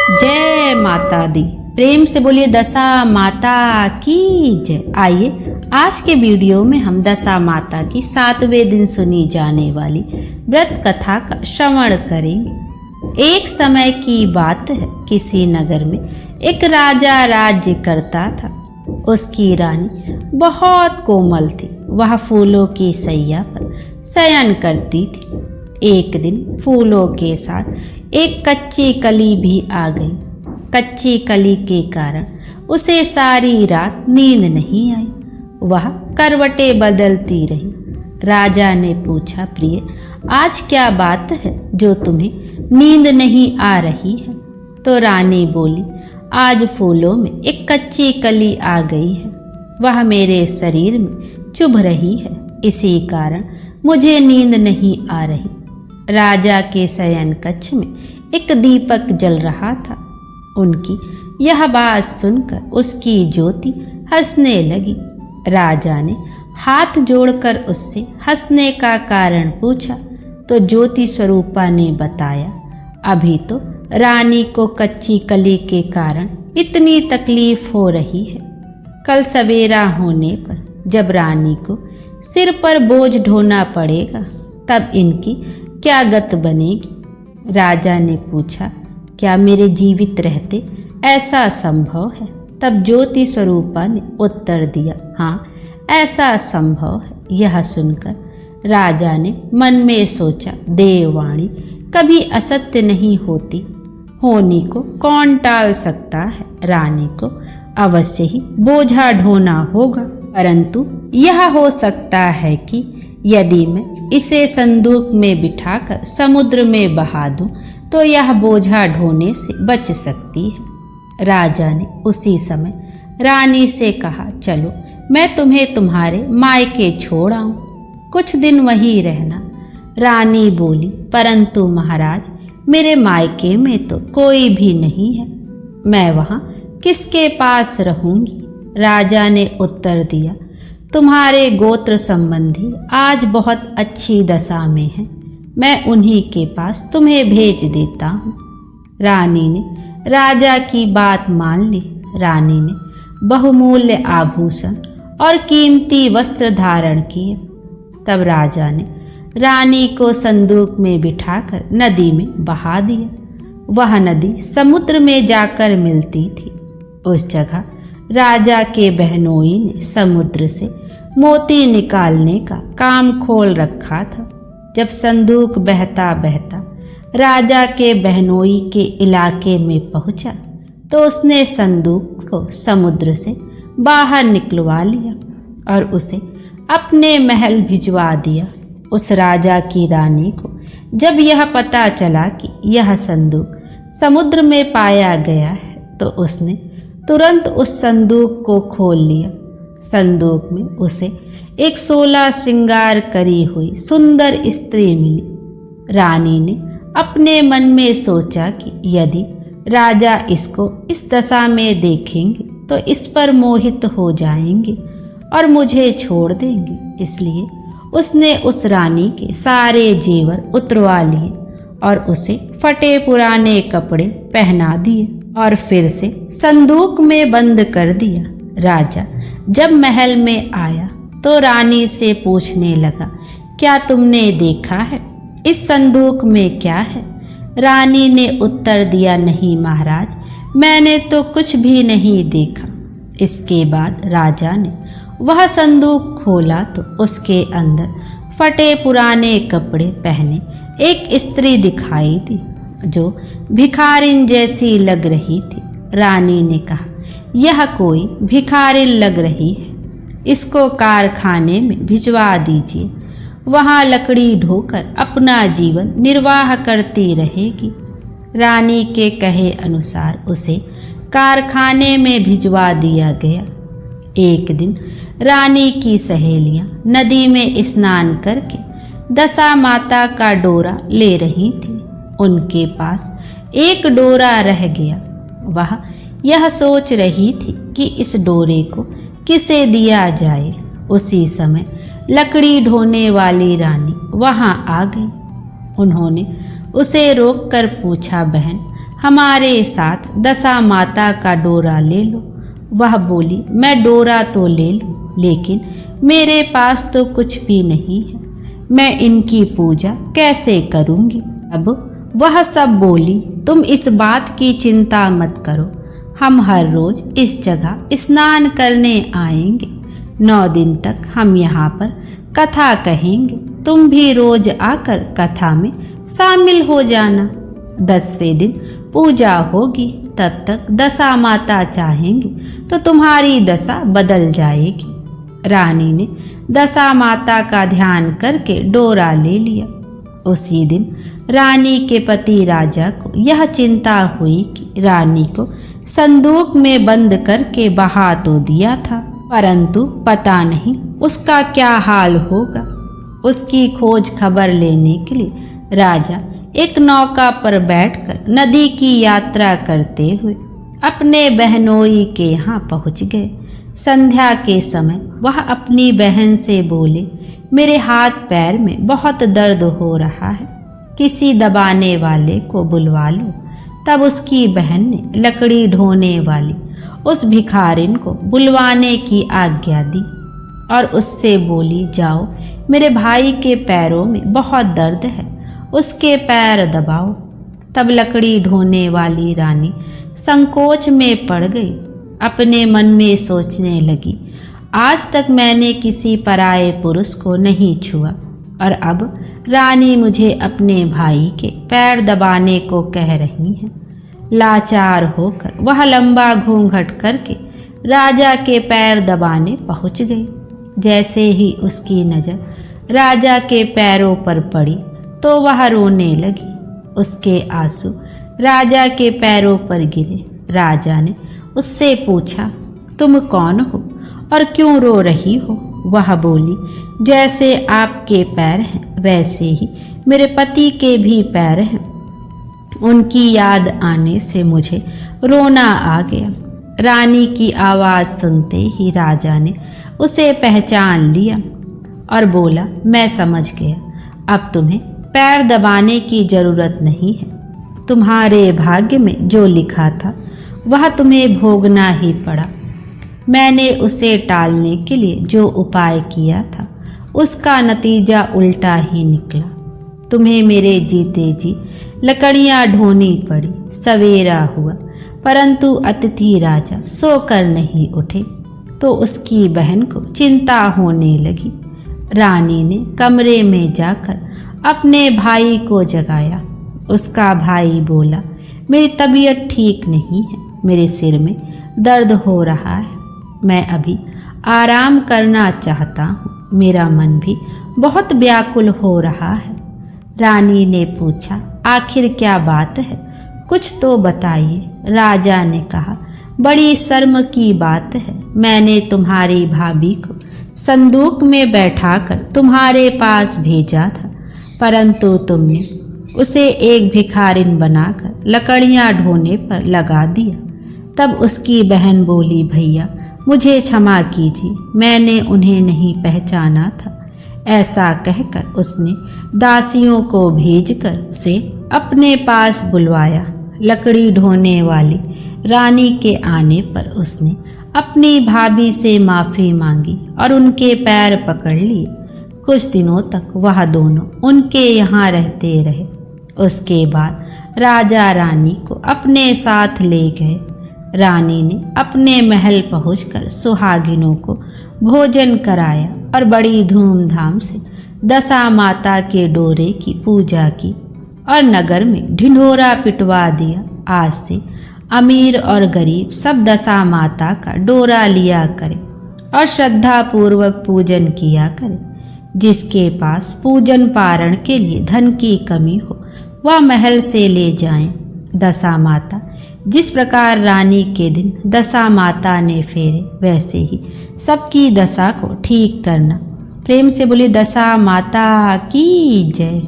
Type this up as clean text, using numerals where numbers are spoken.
जय माता दी। प्रेम से बोलिए दशा माता की जय। आइए आज के वीडियो में हम दशा माता की 7वें दिन सुनी जाने वाली व्रत कथा का श्रवण करेंगे। एक समय की बात है, किसी नगर में एक राजा राज्य करता था। उसकी रानी बहुत कोमल थी। वह फूलों की सैया पर शयन करती थी। एक दिन फूलों के साथ एक कच्ची कली भी आ गई। कच्ची कली के कारण उसे सारी रात नींद नहीं आई। वह करवटें बदलती रही। राजा ने पूछा, प्रिय, आज क्या बात है जो तुम्हें नींद नहीं आ रही है? तो रानी बोली, आज फूलों में एक कच्ची कली आ गई है। वह मेरे शरीर में चुभ रही है, इसी कारण मुझे नींद नहीं आ रही। राजा के शयन कक्ष में एक दीपक जल रहा था। उनकी यह बात सुनकर उसकी ज्योति हंसने लगी। राजा ने हाथ जोड़कर उससे हंसने का कारण पूछा तो ज्योति स्वरूपा ने बताया, अभी तो रानी को कच्ची कली के कारण इतनी तकलीफ हो रही है। कल सवेरा होने पर जब रानी को सिर पर बोझ ढोना पड़ेगा तब इनकी क्या गत बनेगी? राजा ने पूछा, क्या मेरे जीवित रहते ऐसा संभव है? तब ज्योति स्वरूपा ने उत्तर दिया, हाँ, ऐसा संभव है। यह सुनकर राजा ने मन में सोचा, देववाणी कभी असत्य नहीं होती। होनी को कौन टाल सकता है? रानी को अवश्य ही बोझा ढोना होगा, परंतु यह हो सकता है कि यदि मैं इसे संदूक में बिठाकर समुद्र में बहा दूं तो यह बोझा ढोने से बच सकती है। राजा ने उसी समय रानी से कहा, चलो मैं तुम्हें तुम्हारे मायके छोड़ आऊं, कुछ दिन वहीं रहना। रानी बोली, परंतु महाराज, मेरे मायके में तो कोई भी नहीं है, मैं वहां किसके पास रहूंगी? राजा ने उत्तर दिया, तुम्हारे गोत्र संबंधी आज बहुत अच्छी दशा में हैं, मैं उन्हीं के पास तुम्हें भेज देता हूँ। रानी ने राजा की बात मान ली। रानी ने बहुमूल्य आभूषण और कीमती वस्त्र धारण किए। तब राजा ने रानी को संदूक में बिठाकर नदी में बहा दिया। वह नदी समुद्र में जाकर मिलती थी। उस जगह राजा के बहनोई ने समुद्र से मोती निकालने का काम खोल रखा था। जब संदूक बहता बहता राजा के बहनोई के इलाके में पहुंचा तो उसने संदूक को समुद्र से बाहर निकलवा लिया और उसे अपने महल भिजवा दिया। उस राजा की रानी को जब यह पता चला कि यह संदूक समुद्र में पाया गया है तो उसने तुरंत उस संदूक को खोल लिया। संदूक में उसे एक 16 श्रृंगार करी हुई सुंदर स्त्री मिली। रानी ने अपने मन में सोचा कि यदि राजा इसको इस दशा में देखेंगे तो इस पर मोहित हो जाएंगे और मुझे छोड़ देंगे। इसलिए उसने उस रानी के सारे जेवर उतरवा लिए और उसे फटे पुराने कपड़े पहना दिए और फिर से संदूक में बंद कर दिया। राजा जब महल में आया तो रानी से पूछने लगा, क्या तुमने देखा है? इस संदूक में क्या है? रानी ने उत्तर दिया, नहीं महाराज, मैंने तो कुछ भी नहीं देखा। इसके बाद राजा ने वह संदूक खोला तो उसके अंदर फटे पुराने कपड़े पहने एक स्त्री दिखाई दी जो भिखारिन जैसी लग रही थी। रानी ने कहा, यह कोई भिखारिन लग रही है, इसको कारखाने में भिजवा दीजिए, वहाँ लकड़ी ढोकर अपना जीवन निर्वाह करती रहेगी। रानी के कहे अनुसार उसे कारखाने में भिजवा दिया गया। एक दिन रानी की सहेलियां नदी में स्नान करके दशा माता का डोरा ले रही थी। उनके पास एक डोरा रह गया। वह यह सोच रही थी कि इस डोरे को किसे दिया जाए। उसी समय लकड़ी ढोने वाली रानी वहां आ गई। उन्होंने उसे रोककर पूछा, बहन, हमारे साथ दशा माता का डोरा ले लो। वह बोली, मैं डोरा तो ले लूँ, लेकिन मेरे पास तो कुछ भी नहीं है, मैं इनकी पूजा कैसे करूँगी। अब वह सब बोली, तुम इस बात की चिंता मत करो, हम हर रोज इस जगह स्नान करने आएंगे। 9 दिन तक हम यहाँ पर कथा कहेंगे, तुम भी रोज आकर कथा में शामिल हो जाना। 10वें दिन पूजा होगी, तब तक दशा माता चाहेंगे तो तुम्हारी दशा बदल जाएगी। रानी ने दशा माता का ध्यान करके डोरा ले लिया। उसी दिन रानी के पति राजा को यह चिंता हुई कि रानी को संदूक में बंद करके बहा तो दिया था, परंतु पता नहीं उसका क्या हाल होगा। उसकी खोज खबर लेने के लिए राजा एक नौका पर बैठकर नदी की यात्रा करते हुए अपने बहनोई के यहाँ पहुँच गए। संध्या के समय वह अपनी बहन से बोले, मेरे हाथ पैर में बहुत दर्द हो रहा है, किसी दबाने वाले को बुलवा लो। तब उसकी बहन ने लकड़ी ढोने वाली उस भिखारिन को बुलवाने की आज्ञा दी और उससे बोली, जाओ मेरे भाई के पैरों में बहुत दर्द है, उसके पैर दबाओ। तब लकड़ी ढोने वाली रानी संकोच में पड़ गई, अपने मन में सोचने लगी, आज तक मैंने किसी पराये पुरुष को नहीं छुआ और अब रानी मुझे अपने भाई के पैर दबाने को कह रही हैं। लाचार होकर वह लंबा घूंघट करके राजा के पैर दबाने पहुंच गई। जैसे ही उसकी नज़र राजा के पैरों पर पड़ी तो वह रोने लगी। उसके आंसू राजा के पैरों पर गिरे। राजा ने उससे पूछा, तुम कौन हो और क्यों रो रही हो? वह बोली, जैसे आपके पैर हैं वैसे ही मेरे पति के भी पैर हैं, उनकी याद आने से मुझे रोना आ गया। रानी की आवाज़ सुनते ही राजा ने उसे पहचान लिया और बोला, मैं समझ गया, अब तुम्हें पैर दबाने की ज़रूरत नहीं है। तुम्हारे भाग्य में जो लिखा था वह तुम्हें भोगना ही पड़ा। मैंने उसे टालने के लिए जो उपाय किया था उसका नतीजा उल्टा ही निकला। तुम्हें मेरे जीते जी लकड़ियाँ ढोनी पड़ी। सवेरा हुआ परंतु अतिथि राजा सोकर नहीं उठे तो उसकी बहन को चिंता होने लगी। रानी ने कमरे में जाकर अपने भाई को जगाया। उसका भाई बोला, मेरी तबीयत ठीक नहीं है, मेरे सिर में दर्द हो रहा है, मैं अभी आराम करना चाहता हूँ, मेरा मन भी बहुत व्याकुल हो रहा है। रानी ने पूछा, आखिर क्या बात है, कुछ तो बताइए। राजा ने कहा, बड़ी शर्म की बात है, मैंने तुम्हारी भाभी को संदूक में बैठाकर तुम्हारे पास भेजा था, परंतु तुमने उसे एक भिखारिन बनाकर लकड़ियाँ ढोने पर लगा दिया। तब उसकी बहन बोली, भैया मुझे क्षमा कीजिए, मैंने उन्हें नहीं पहचाना था। ऐसा कहकर उसने दासियों को भेजकर उसे अपने पास बुलवाया। लकड़ी ढोने वाली रानी के आने पर उसने अपनी भाभी से माफ़ी मांगी और उनके पैर पकड़ लिए। कुछ दिनों तक वह दोनों उनके यहाँ रहते रहे। उसके बाद राजा रानी को अपने साथ ले गए। रानी ने अपने महल पहुंचकर सुहागिनों को भोजन कराया और बड़ी धूमधाम से दशा माता के डोरे की पूजा की और नगर में ढिंढोरा पिटवा दिया। आज से अमीर और गरीब सब दशा माता का डोरा लिया करें और श्रद्धा पूर्वक पूजन किया करें। जिसके पास पूजन पारण के लिए धन की कमी हो वह महल से ले जाएं। दशा माता जिस प्रकार रानी के दिन दशा माता ने फेरे, वैसे ही सबकी दशा को ठीक करना। प्रेम से बोले दशा माता की जय।